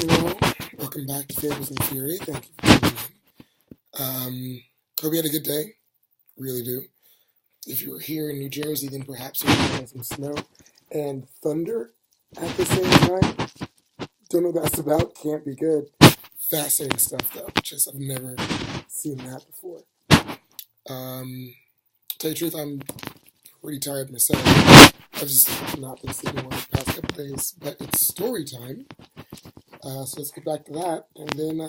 everyone. Welcome back to Fables and Fury. Thank you for tuning in. Hope you had a good day. Really do. If you were here in New Jersey, then perhaps you had some snow and thunder at the same time. Don't know what that's about. Can't be good. Fascinating stuff, though. Just I've never seen that before. Tell you the truth, I'm pretty tired myself. I've just not been sleeping well the past couple days. But it's story time. So let's get back to that, and then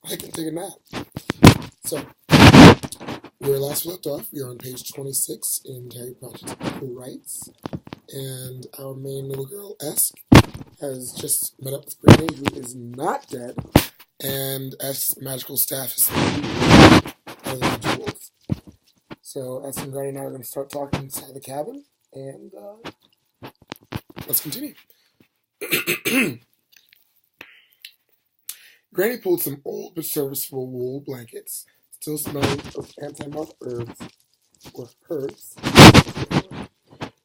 I can take a nap. So, where last left off, we are on page 26 in Harry Potter's Rites, and our main little girl, Esk, has just met up with Granny, who is not dead, and Esk's magical staff is out of the jewels. So, Esk and Granny now are going to start talking inside the cabin, and let's continue. Granny pulled some old but serviceable wool blankets, still smelling of anti-moth herbs,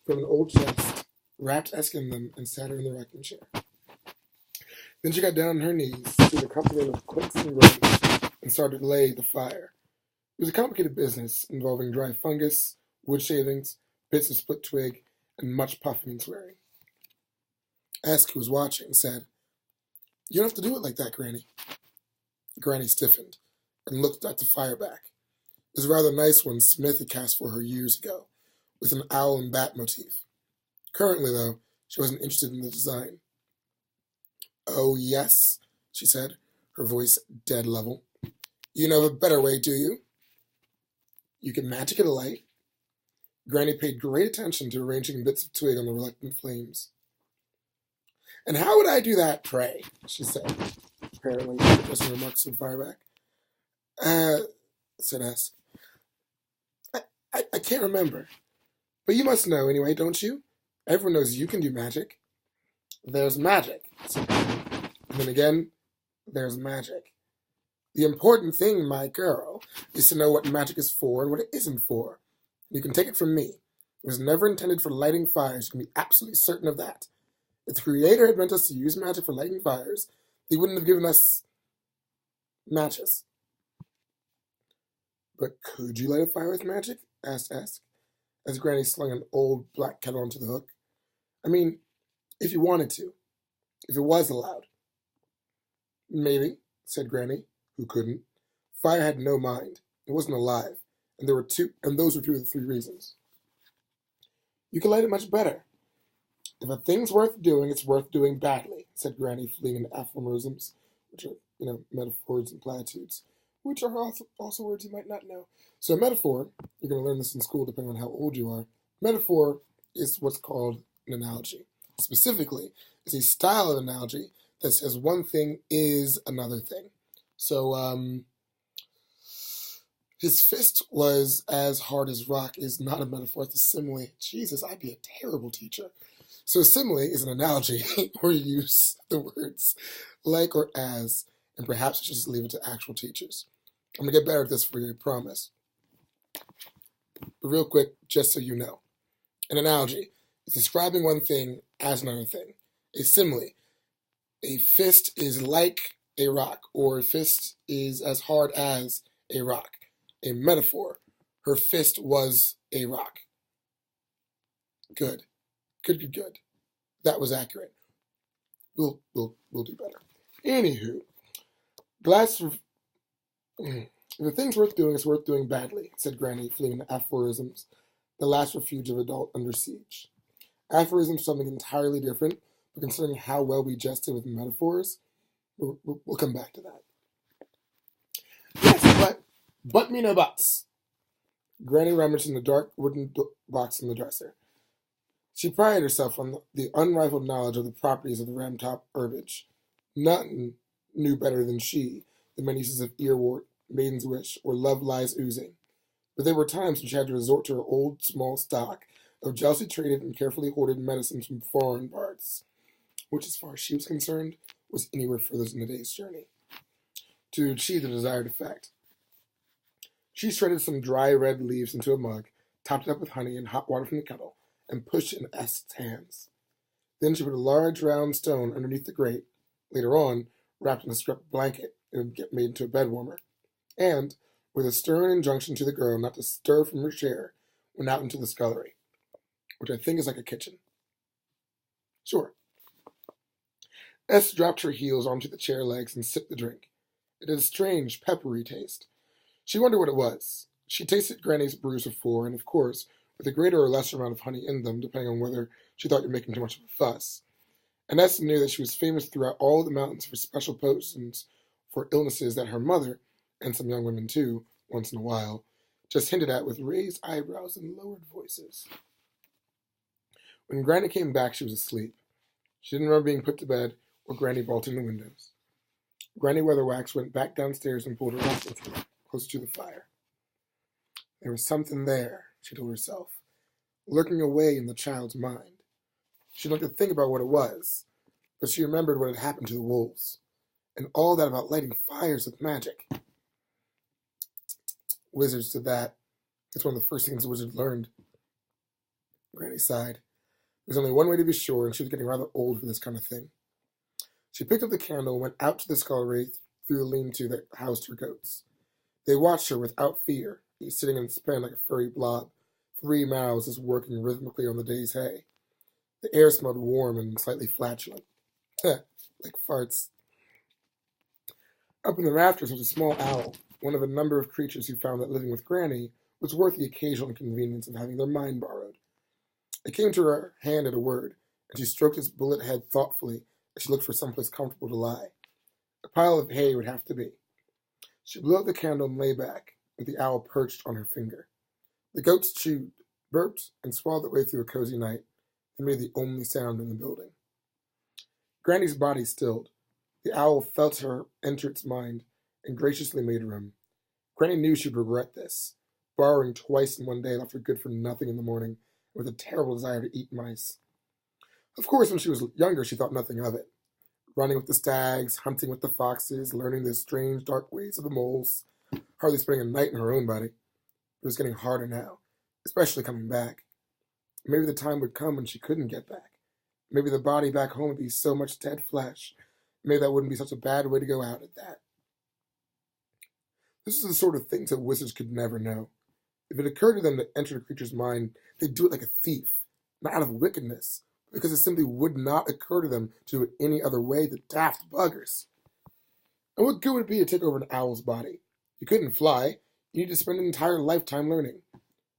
from an old chest, wrapped Esk in them, and sat her in the rocking chair. Then she got down on her knees to the accompaniment of clicks and groans and started to lay the fire. It was a complicated business involving dry fungus, wood shavings, bits of split twig, and much puffing and swearing. Esk, who was watching, said, "You don't have to do it like that, Granny." Granny stiffened and looked at the fire back. It was a rather nice one Smith had cast for her years ago, with an owl and bat motif. Currently, though, she wasn't interested in the design. "Oh, yes," she said, her voice dead level. "You know of a better way, do you? You can magic it alight." Granny paid great attention to arranging bits of twig on the reluctant flames. "And how would I do that, pray?" she said, apparently addressing remarks to the fire back. Said Esk. I can't remember. But you must know anyway, don't you? Everyone knows you can do magic." "There's magic," said Granny. And then again, "There's magic. The important thing, my girl, is to know what magic is for and what it isn't for. You can take it from me. It was never intended for lighting fires. You can be absolutely certain of that. If the Creator had meant us to use magic for lighting fires, He wouldn't have given us matches." "But could you light a fire with magic?" asked Esk, as Granny slung an old black kettle onto the hook. "I mean, if you wanted to. If it was allowed." "Maybe," said Granny, who couldn't. Fire had no mind. It wasn't alive, and those were two of the three reasons. "You can light it much better. If a thing's worth doing, it's worth doing badly," said Granny, fleeing into aphorisms, which are, metaphors and platitudes, which are also words you might not know. So a metaphor, you're going to learn this in school depending on how old you are. Metaphor is what's called an analogy. Specifically, it's a style of analogy that says one thing is another thing. So, his fist was as hard as rock is not a metaphor, it's a simile. Jesus, I'd be a terrible teacher. So a simile is an analogy where you use the words like or as, and perhaps I should just leave it to actual teachers. I'm going to get better at this for you, I promise. But real quick, just so you know. An analogy is describing one thing as another thing. A simile, a fist is like a rock, or a fist is as hard as a rock. A metaphor, her fist was a rock. Good. Good. That was accurate. We'll do better. Anywho, if the thing's worth doing, it's worth doing badly, said Granny, fleeing into aphorisms, the last refuge of adult under siege. Aphorisms are something entirely different, but considering how well we jested with metaphors, we'll come back to that. Yes, but me no buts. Granny rummaged in the dark wooden box in the dresser. She prided herself on the unrivaled knowledge of the properties of the ramtop herbage. None knew better than she the many uses of earwort, maiden's wish, or love lies oozing. But there were times when she had to resort to her old small stock of jealously traded and carefully hoarded medicines from foreign parts, which, as far as she was concerned, was anywhere further than a day's journey, to achieve the desired effect. She shredded some dry red leaves into a mug, topped it up with honey and hot water from the kettle, and pushed it in Esk's hands. Then she put a large round stone underneath the grate. Later on, wrapped in a scrap blanket and would get made into a bed warmer, and, with a stern injunction to the girl not to stir from her chair, went out into the scullery, which I think is like a kitchen. Sure. S dropped her heels onto the chair legs and sipped the drink. It had a strange, peppery taste. She wondered what it was. She tasted Granny's brews before, and of course, with a greater or lesser amount of honey in them, depending on whether she thought you were making too much of a fuss. And S knew that she was famous throughout all the mountains for special potions for illnesses that her mother, and some young women too, once in a while, just hinted at with raised eyebrows and lowered voices. When Granny came back, she was asleep. She didn't remember being put to bed or Granny bolting the windows. Granny Weatherwax went back downstairs and pulled her rocking chair closer to the fire. There was something there, she told herself, lurking away in the child's mind. She didn't like to think about what it was, but she remembered what had happened to the wolves, and all that about lighting fires with magic. Wizards did that. It's one of the first things the wizard learned. Granny sighed. There's only one way to be sure, and she was getting rather old for this kind of thing. She picked up the candle and went out to the scullery through the lean-to that housed her goats. They watched her without fear, each sitting in its pen like a furry blob, 3 mouths just working rhythmically on the day's hay. The air smelled warm and slightly flatulent. Like farts. Up in the rafters was a small owl, one of a number of creatures who found that living with Granny was worth the occasional inconvenience of having their mind borrowed. It came to her hand at a word, and she stroked its bullet head thoughtfully as she looked for someplace comfortable to lie. A pile of hay would have to be. She blew out the candle and lay back, with the owl perched on her finger. The goats chewed, burped, and swallowed their way through a cozy night, and made the only sound in the building. Granny's body stilled. The owl felt her enter its mind, and graciously made room. Granny knew she would regret this. Borrowing twice in one day left her good for nothing in the morning, with a terrible desire to eat mice. Of course, when she was younger, she thought nothing of it. Running with the stags, hunting with the foxes, learning the strange dark ways of the moles, hardly spending a night in her own body. It was getting harder now, especially coming back. Maybe the time would come when she couldn't get back. Maybe the body back home would be so much dead flesh. Maybe that wouldn't be such a bad way to go out at that. This is the sort of things that wizards could never know. If it occurred to them to enter a creature's mind, they'd do it like a thief, not out of wickedness, because it simply would not occur to them to do it any other way, the daft buggers. And what good would it be to take over an owl's body? You couldn't fly. You needed to spend an entire lifetime learning.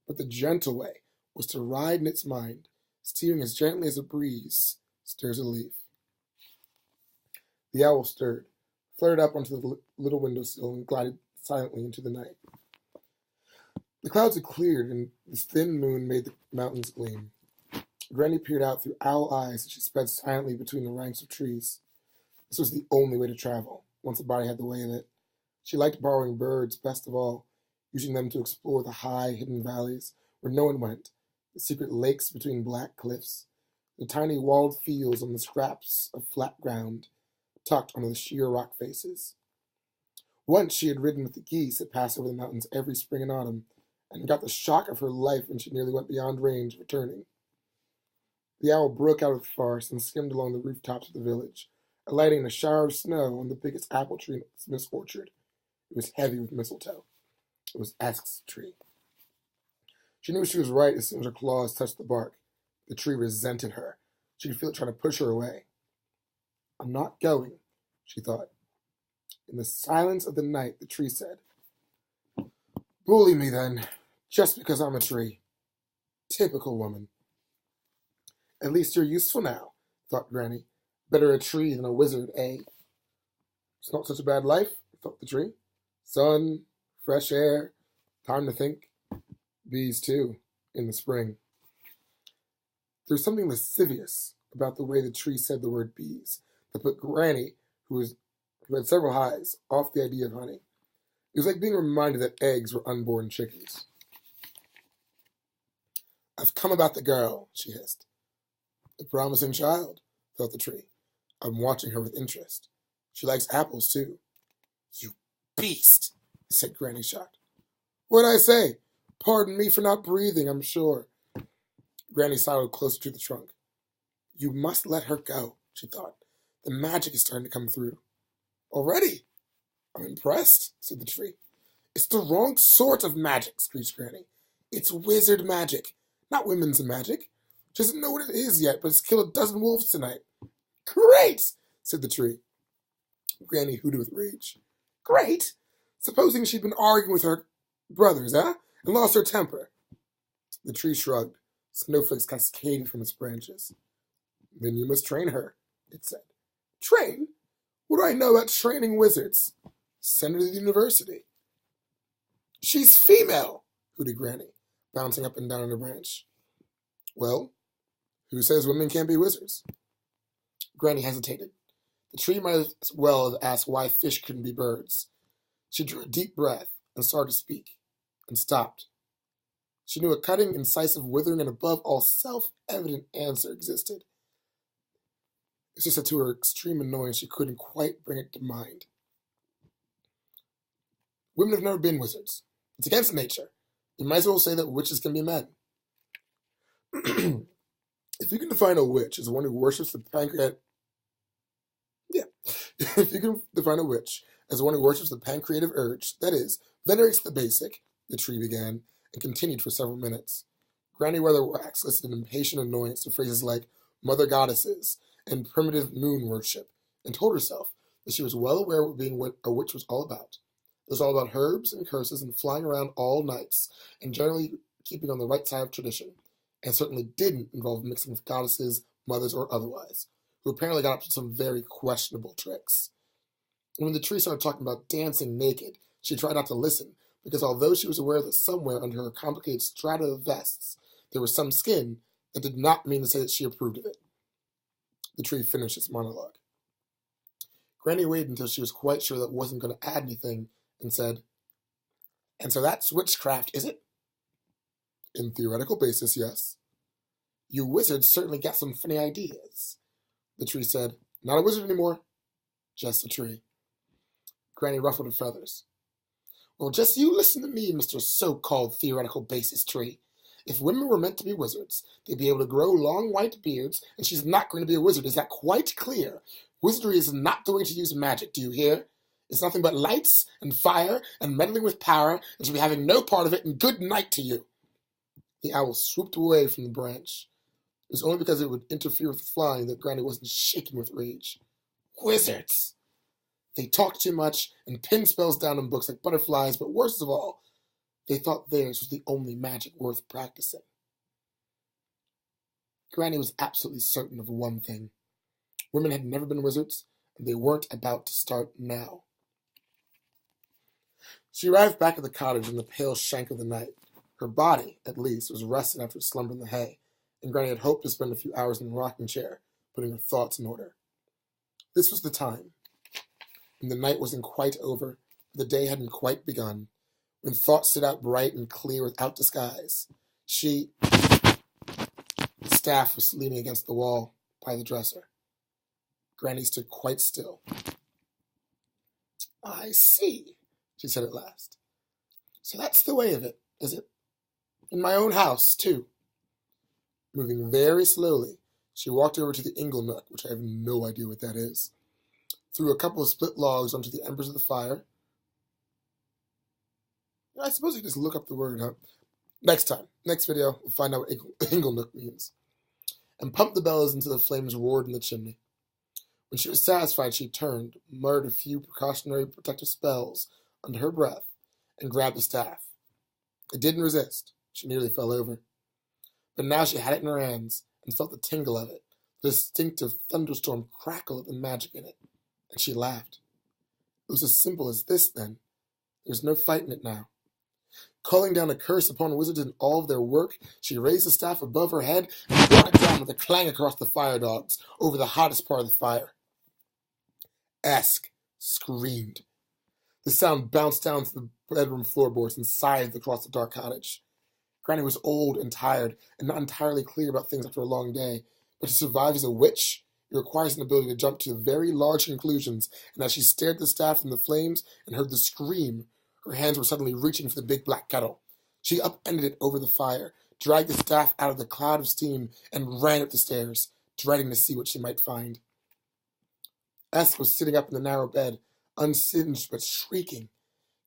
But the gentle way was to ride in its mind, steering as gently as a breeze stirs a leaf. The owl stirred, flared up onto the little windowsill, and glided silently into the night. The clouds had cleared, and the thin moon made the mountains gleam. Granny peered out through owl eyes as she sped silently between the ranks of trees. This was the only way to travel, once the body had the way of it. She liked borrowing birds best of all, using them to explore the high, hidden valleys where no one went, the secret lakes between black cliffs, the tiny walled fields on the scraps of flat ground, tucked under the sheer rock faces. Once she had ridden with the geese that passed over the mountains every spring and autumn, and got the shock of her life when she nearly went beyond range of returning. The owl broke out of farce and skimmed along the rooftops of the village, alighting in a shower of snow on the biggest apple tree in Smith's orchard. It was heavy with mistletoe. It was Esk's tree. She knew she was right as soon as her claws touched the bark. The tree resented her. She could feel it trying to push her away. I'm not going, she thought. In the silence of the night, the tree said, Bully me then, just because I'm a tree. Typical woman. At least you're useful now, thought Granny. Better a tree than a wizard, eh? It's not such a bad life, thought the tree. Sun, fresh air, time to think. Bees, too, in the spring. There was something lascivious about the way the tree said the word bees that put Granny, who had several highs, off the idea of honey. It was like being reminded that eggs were unborn chickens. I've come about the girl, she hissed. A promising child, thought the tree. I'm watching her with interest. She likes apples, too. You beast, said Granny, shocked. What'd I say? Pardon me for not breathing, I'm sure. Granny sidled closer to the trunk. You must let her go, she thought. The magic is starting to come through. Already? I'm impressed, said the tree. It's the wrong sort of magic, screeched Granny. It's wizard magic, not women's magic. She doesn't know what it is yet, but it's killed a dozen wolves tonight. Great, said the tree. Granny hooted with rage. Great? Supposing she'd been arguing with her brothers, and lost her temper. The tree shrugged. Snowflakes cascaded from its branches. Then you must train her, it said. Train? What do I know about training wizards? Send her to the university. She's female, hooted Granny, bouncing up and down on a branch. Well, who says women can't be wizards? Granny hesitated. The tree might as well have asked why fish couldn't be birds. She drew a deep breath and started to speak, and stopped. She knew a cutting, incisive, withering, and above all self-evident answer existed. It's just that to her extreme annoyance she couldn't quite bring it to mind. Women have never been wizards. It's against nature. You might as well say that witches can be men. If you can define a witch as one who worships the pancreatic... Yeah. If you can define a witch as one who worships the pancreative urge, that is, venerates the basic, the tree began, and continued for several minutes. Granny Weatherwax listened in impatient annoyance to phrases like mother goddesses and primitive moon worship, and told herself that she was well aware of what being a witch was all about. It was all about herbs and curses and flying around all nights, and generally keeping on the right side of tradition, and certainly didn't involve mixing with goddesses, mothers, or otherwise, who apparently got up to some very questionable tricks. And when the tree started talking about dancing naked, she tried not to listen, because although she was aware that somewhere under her complicated strata of vests there was some skin, that did not mean to say that she approved of it. The tree finished its monologue. Granny waited until she was quite sure that wasn't going to add anything, and said, And so that's witchcraft, is it? In theoretical basis, yes. You wizards certainly got some funny ideas. The tree said, Not a wizard anymore, just a tree. Granny ruffled her feathers. Well, just you listen to me, Mr. So-called theoretical basis tree. If women were meant to be wizards, they'd be able to grow long white beards, and she's not going to be a wizard. Is that quite clear? Wizardry is not the way to use magic, do you hear? It's nothing but lights and fire and meddling with power, and she'll be having no part of it, and good night to you. The owl swooped away from the branch. It was only because it would interfere with flying that Granny wasn't shaking with rage. Wizards! They talked too much and pinned spells down in books like butterflies, but worst of all, they thought theirs was the only magic worth practicing. Granny was absolutely certain of one thing. Women had never been wizards, and they weren't about to start now. She arrived back at the cottage in the pale shank of the night. Her body, at least, was rested after slumber in the hay, and Granny had hoped to spend a few hours in the rocking chair, putting her thoughts in order. This was the time, when the night wasn't quite over, the day hadn't quite begun, when thoughts stood out bright and clear without disguise. The staff was leaning against the wall by the dresser. Granny stood quite still. I see, she said at last. So that's the way of it, is it? In my own house, too. Moving very slowly, she walked over to the ingle nook, which I have no idea what that is, threw a couple of split logs onto the embers of the fire. I suppose you just look up the word, huh? Next video, we'll find out what ingle nook means. And pumped the bellows until the flames roared in the chimney. When she was satisfied, she turned, muttered a few precautionary protective spells under her breath, and grabbed the staff. It didn't resist. She nearly fell over. But now she had it in her hands, and felt the tingle of it, the distinctive thunderstorm crackle of the magic in it, and she laughed. It was as simple as this, then. There was no fight in it now. Calling down a curse upon wizards and all of their work, she raised the staff above her head and brought it down with a clang across the fire dogs, over the hottest part of the fire. Esk screamed. The sound bounced down to the bedroom floorboards and scythed across the dark cottage. Granny was old and tired, and not entirely clear about things after a long day, but to survive as a witch, it requires an ability to jump to very large conclusions, and as she stared at the staff in the flames and heard the scream, her hands were suddenly reaching for the big black kettle. She upended it over the fire, dragged the staff out of the cloud of steam, and ran up the stairs, dreading to see what she might find. Esk was sitting up in the narrow bed, unsinged but shrieking.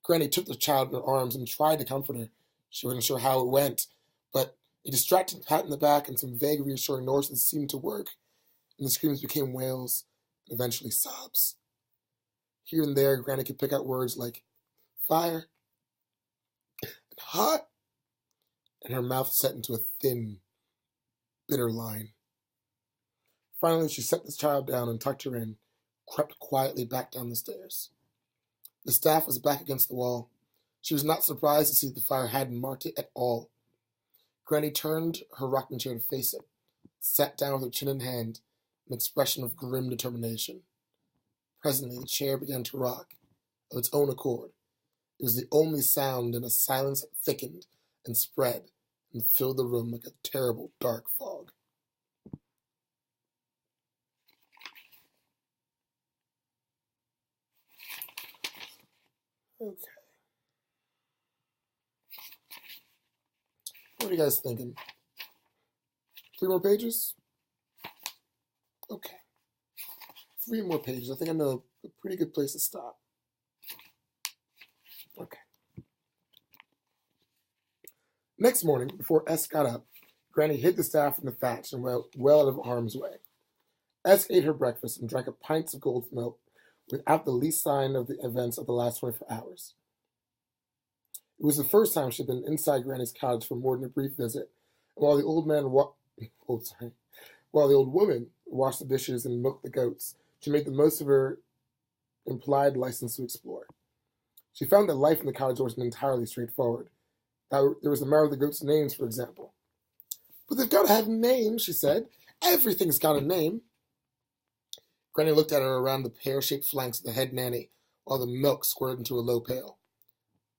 Granny took the child in her arms and tried to comfort her. She wasn't sure how it went, but a distracted pat in the back and some vague reassuring noises seemed to work, and the screams became wails and eventually sobs. Here and there, Granny could pick out words like fire and hot, and her mouth set into a thin, bitter line. Finally, she set the child down and tucked her in, crept quietly back down the stairs. The staff was back against the wall. She was not surprised to see that the fire hadn't marked it at all. Granny turned her rocking chair to face it, sat down with her chin in hand, an expression of grim determination. Presently, the chair began to rock, of its own accord. It was the only sound in a silence that thickened and spread and filled the room like a terrible dark fog. Okay. What are you guys thinking? 3 more pages? Okay. 3 more pages. I think I know a pretty good place to stop. Okay. Next morning, before S got up, Granny hid the staff in the thatch and well out of harm's way. S ate her breakfast and drank a pint of gold milk without the least sign of the events of the last 24 hours. It was the first time she'd been inside Granny's cottage for more than a brief visit, and while the old woman washed the dishes and milked the goats, she made the most of her implied license to explore. She found that life in the cottage wasn't entirely straightforward. There was the matter of the goats' names, for example. "But they've got to have names," she said. "Everything's got a name." Granny looked at her around the pear-shaped flanks of the head nanny, while the milk squirted into a low pail.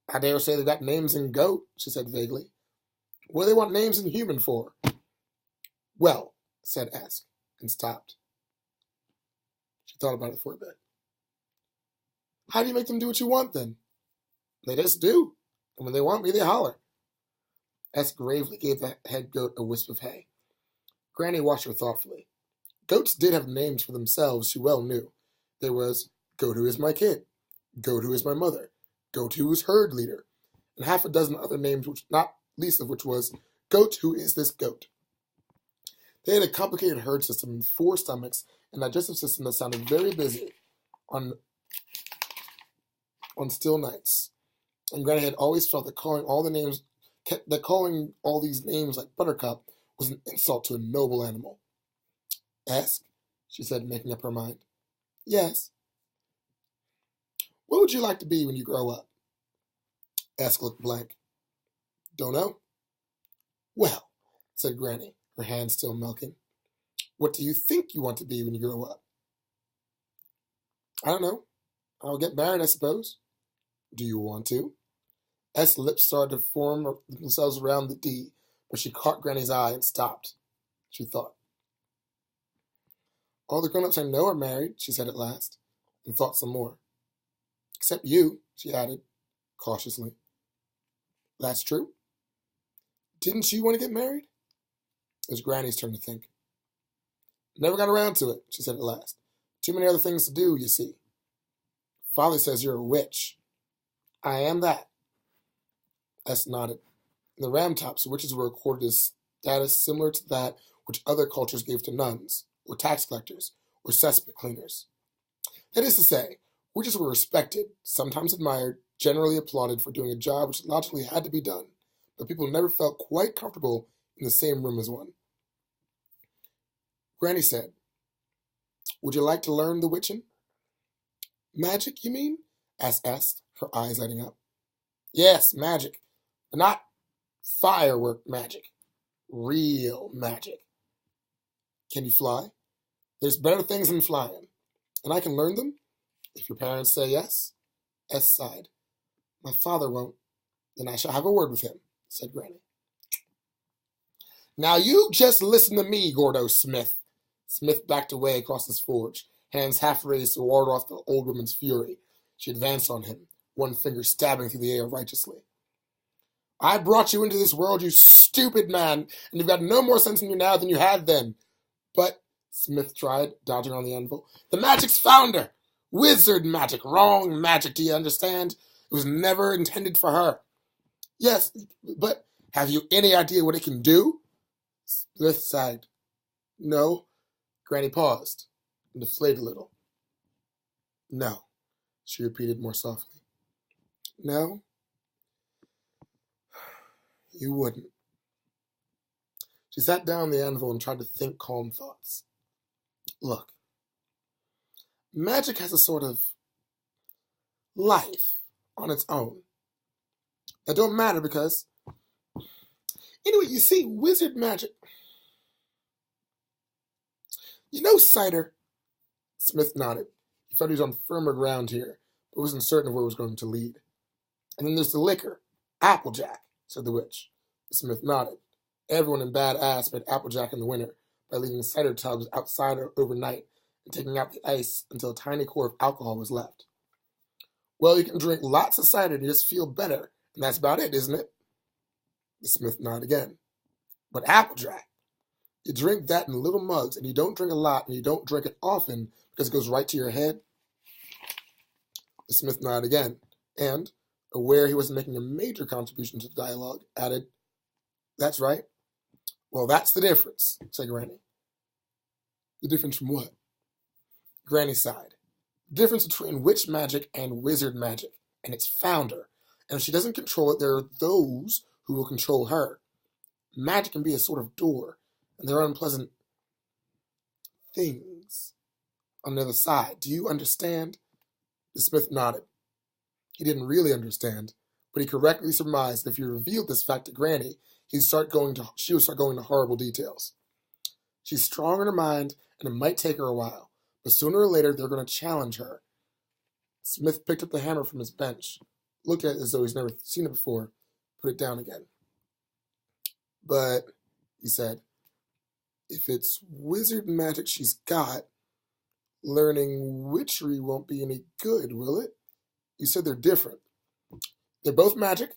"I dare say they've got names in goat," she said vaguely. "What do they want names in human for?" "Well," said Ask, and stopped. She thought about it for a bit. "How do you make them do what you want, then?" "They just do, and when they want me, they holler." Ask gravely gave the head goat a wisp of hay. Granny watched her thoughtfully. Goats did have names for themselves, she well knew. There was, "Goat who is my kid," "Goat who is my mother," "Goat who is herd leader," and half a dozen other names, which not least of which was, "Goat who is this goat." They had a complicated herd system with 4 stomachs and a digestive system that sounded very busy on still nights. And Granny had always felt that calling all these names like Buttercup was an insult to a noble animal. "Ask," she said, making up her mind. "Yes." "What would you like to be when you grow up?" Ask looked blank. "Don't know." "Well," said Granny, her hand still milking, "what do you think you want to be when you grow up?" "I don't know. I'll get married, I suppose." "Do you want to?" S' lips started to form themselves around the D, but she caught Granny's eye and stopped. She thought. "All the grown-ups I know are married," she said at last, and thought some more. "Except you," she added, cautiously. "That's true. Didn't you want to get married?" It was Granny's turn to think. "Never got around to it," she said at last. "Too many other things to do, you see." "Father says you're a witch." "I am that." S nodded. In the Ramtops, witches were accorded a status similar to that which other cultures gave to nuns, or tax collectors, or cesspit cleaners. That is to say, witches were respected, sometimes admired, generally applauded for doing a job which logically had to be done, but people never felt quite comfortable in the same room as one. Granny said, "Would you like to learn the witching?" "Magic, you mean?" asked, her eyes lighting up. "Yes, magic, but not firework magic. Real magic." "Can you fly?" "There's better things than flying. And I can learn them? If your parents say yes." S sighed. "My father won't. Then I shall have a word with him," said Granny. "Now you just listen to me, Gordo Smith." Smith backed away across his forge, hands half raised to ward off the old woman's fury. She advanced on him, one finger stabbing through the air righteously. "I brought you into this world, you stupid man, and you've got no more sense in you now than you had then." "But," Smith tried, dodging on the anvil, "the magic's founder. Wizard magic. Wrong magic, do you understand? It was never intended for her. Yes, but have you any idea what it can do? Smith sighed. No. Granny paused and deflated a little. No, she repeated more softly. No, you wouldn't. She sat down on the anvil and tried to think calm thoughts. Look, magic has a sort of life on its own. That don't matter because, anyway, you see, wizard magic. You know cider? Smith nodded. He felt he was on firmer ground here, but wasn't certain of where it was going to lead. And then there's the liquor. Applejack, said the witch. Smith nodded. Everyone in Bad Ass made Applejack in the winter by leaving cider tubs outside overnight and taking out the ice until a tiny core of alcohol was left. Well, you can drink lots of cider and you just feel better, and that's about it, isn't it? The Smith nodded again. But Applejack, you drink that in little mugs, and you don't drink a lot, and you don't drink it often because it goes right to your head. The Smith nodded again, and, aware he wasn't making a major contribution to the dialogue, added, That's right. Well, that's the difference, said Granny. The difference from what? Granny sighed. The difference between witch magic and wizard magic, and its founder. And if she doesn't control it, there are those who will control her. Magic can be a sort of door, and there are unpleasant things on the other side. Do you understand? The Smith nodded. He didn't really understand, but he correctly surmised that if he revealed this fact to Granny, she would start going to horrible details. She's strong in her mind, and it might take her a while, but sooner or later they're going to challenge her. Smith picked up the hammer from his bench, looked at it as though he's never seen it before, put it down again. But, he said, if it's wizard magic she's got, learning witchery won't be any good, will it? You said they're different. They're both magic.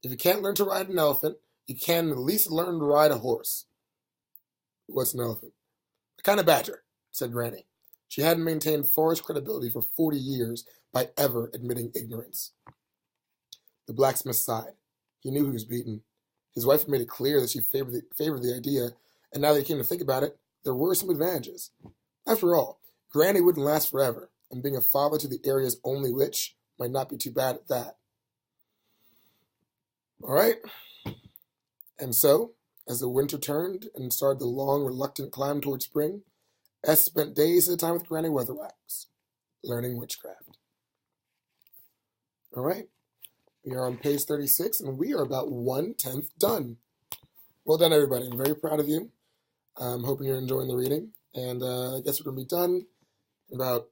If you can't learn to ride an elephant, you can at least learn to ride a horse. What's an elephant? A kind of badger, said Granny. She hadn't maintained forest credibility for 40 years by ever admitting ignorance. The blacksmith sighed. He knew he was beaten. His wife had made it clear that she favored the idea, and now that he came to think about it, there were some advantages. After all, Granny wouldn't last forever, and being a father to the area's only witch might not be too bad at that. All right. And so, as the winter turned and started the long, reluctant climb toward spring, S spent days at a time with Granny Weatherwax, learning witchcraft. All right. We are on page 36, and we are about 1/10 done. Well done, everybody. I'm very proud of you. I'm hoping you're enjoying the reading. And I guess we're going to be done in about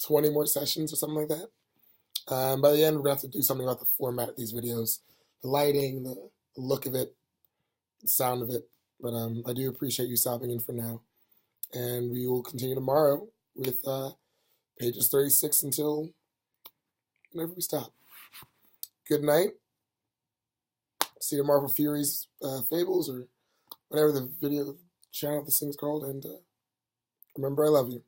20 more sessions or something like that. By the end, we're going to have to do something about the format of these videos. The lighting, the look of it, the sound of it. But I do appreciate you stopping in for now. And we will continue tomorrow with pages 36 until whenever we stop. Good night. See you tomorrow for Fury's Fables or whatever the video channel this thing's called. And remember, I love you.